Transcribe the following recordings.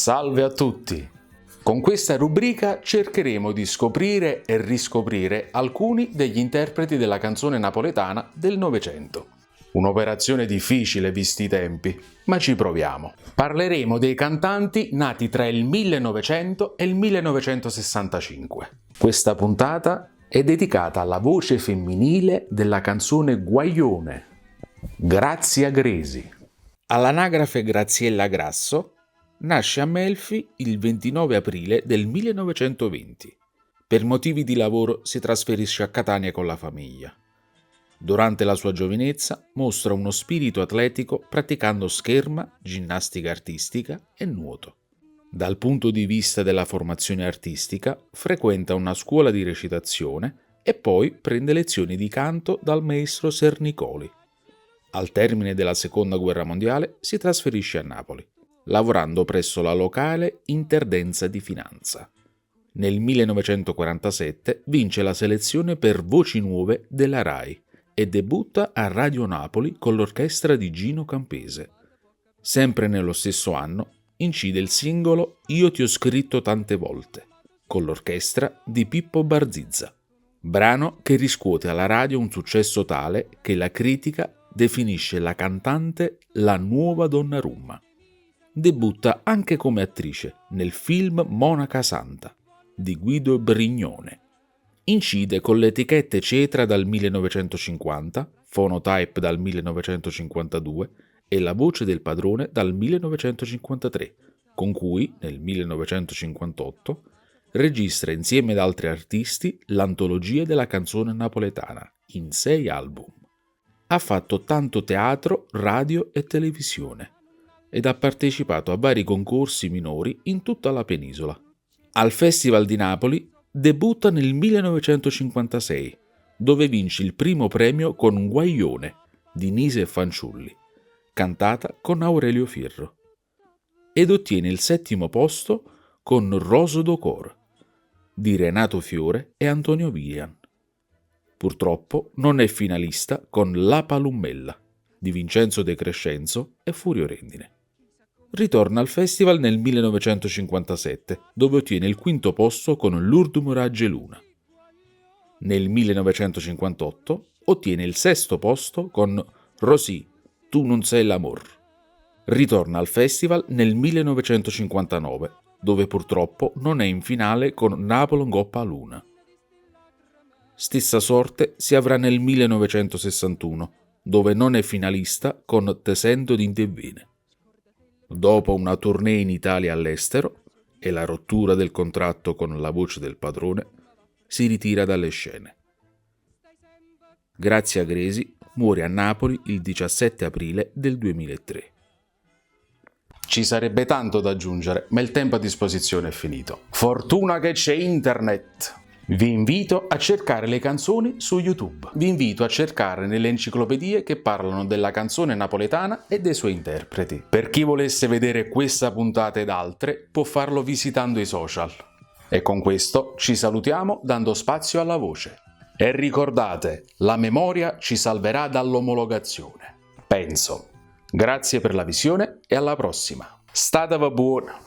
Salve a tutti! Con questa rubrica cercheremo di scoprire e riscoprire alcuni degli interpreti della canzone napoletana del Novecento. Un'operazione difficile visti i tempi, ma ci proviamo. Parleremo dei cantanti nati tra il 1900 e il 1965. Questa puntata è dedicata alla voce femminile della canzone Guaglione, Grazia Gresi. All'anagrafe Graziella Grasso nasce a Melfi il 29 aprile del 1920. Per motivi di lavoro si trasferisce a Catania con la famiglia. Durante la sua giovinezza mostra uno spirito atletico praticando scherma, ginnastica artistica e nuoto. Dal punto di vista della formazione artistica, frequenta una scuola di recitazione e poi prende lezioni di canto dal maestro Sernicoli. Al termine della Seconda Guerra Mondiale si trasferisce a Napoli, lavorando presso la locale Interdenza di Finanza. Nel 1947 vince la selezione per Voci Nuove della RAI e debutta a Radio Napoli con l'orchestra di Gino Campese. Sempre nello stesso anno incide il singolo Io ti ho scritto tante volte, con l'orchestra di Pippo Barzizza, brano che riscuote alla radio un successo tale che la critica definisce la cantante la nuova Donnarumma. Debutta anche come attrice nel film Monaca Santa di Guido Brignone. Incide con le etichette Cetra dal 1950, Phonotype dal 1952 e La voce del padrone dal 1953, con cui nel 1958 registra insieme ad altri artisti l'antologia della canzone napoletana in 6 album. Ha fatto tanto teatro, radio e televisione ed ha partecipato a vari concorsi minori in tutta la penisola. Al Festival di Napoli debutta nel 1956, dove vince il primo premio con Un Guaglione di Nise e Fanciulli, cantata con Aurelio Firro, ed ottiene il 7° posto con Roso do Cor di Renato Fiore e Antonio Vian. Purtroppo non è finalista con La Palummella di Vincenzo De Crescenzo e Furio Rendine. Ritorna al festival nel 1957, dove ottiene il 5° posto con L'Urdum Ragge Luna. Nel 1958 ottiene il 6° posto con Rosì, tu non sei l'amor. Ritorna al festival nel 1959, dove purtroppo non è in finale con Napoli Goppa Luna. Stessa sorte si avrà nel 1961, dove non è finalista con Te sento d'Intevene. Dopo una tournée in Italia e all'estero e la rottura del contratto con La voce del padrone, si ritira dalle scene. Grazia Gresi muore a Napoli il 17 aprile del 2003. Ci sarebbe tanto da aggiungere, ma il tempo a disposizione è finito. Fortuna che c'è internet! Vi invito a cercare le canzoni su YouTube. Vi invito a cercare nelle enciclopedie che parlano della canzone napoletana e dei suoi interpreti. Per chi volesse vedere questa puntata ed altre, può farlo visitando i social. E con questo ci salutiamo dando spazio alla voce. E ricordate, la memoria ci salverà dall'omologazione. Penso. Grazie per la visione e alla prossima. Stateva buona!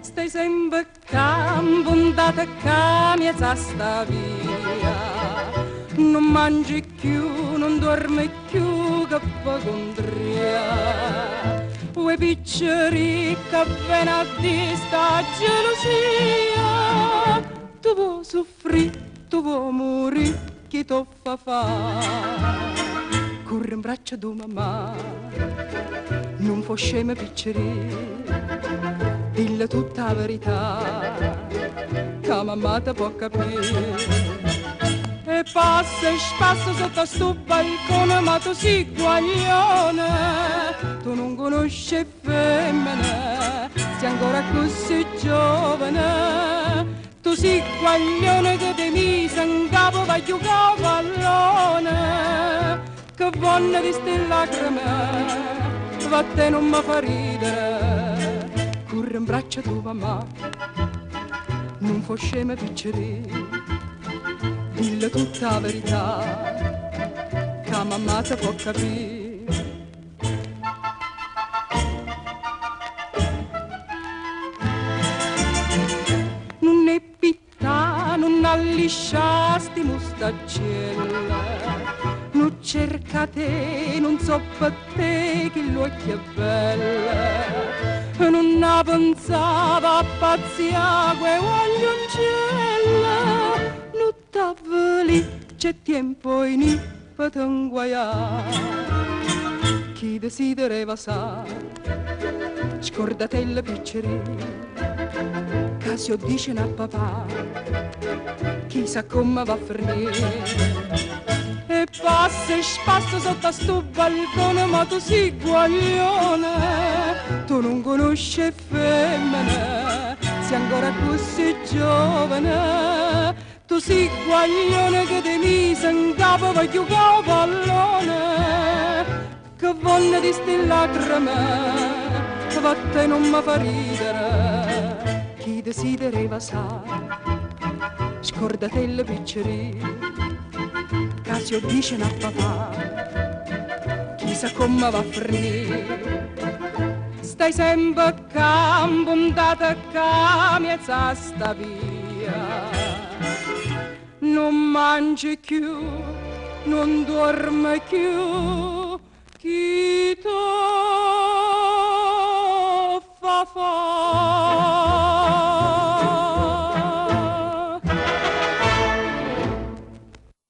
Stai sempre campo, andata a mezza sta via. Non mangi più, non dormi più, che poi contria. Ue picceri che ven a di sta gelosia. Tu vuoi soffrire, tu vuoi morire, chi t'o fa? Corre in braccio di mamma, non può scema picceri. Dille tutta la verità, che mamma te può capire. E passa e spassa sotto sto balcone, ma tu sei guaglione. Tu non conosci femmine, sei ancora così giovane. Tu sei guaglione che ti mise in capo va giù cavallone. Che vonne di ste lacrime, va te non mi fa ridere. Corre in braccio tua mamma, non fa scema piccere, dille tutta la verità, che mamma te può capire. Non è pittà, non allisciasti mustaccella, non cercate, non so per te che l'occhio è bella. Non la pensava a pazzia quei guaglioncella, non t'avveli, c'è tempo in per t'inguaiare. Chi desidereva sa, scordatella piccerina, che si dice a papà, chissà come va a finire. E passa e spassa sotto a sto balcone, ma tu sei guaglione, tu non conosci femmine, sei ancora così giovane, tu sei guaglione che ti mise in capo per giocare pallone, che vonne di sti lacrime, che a te non mi fa ridere, chi desidereva sa, scordatella piccerina, Casio dice a papà, chissà come va a finire. Stai sempre a campo, andata a cambiare sta via. Non mangi più, non dormi più, chi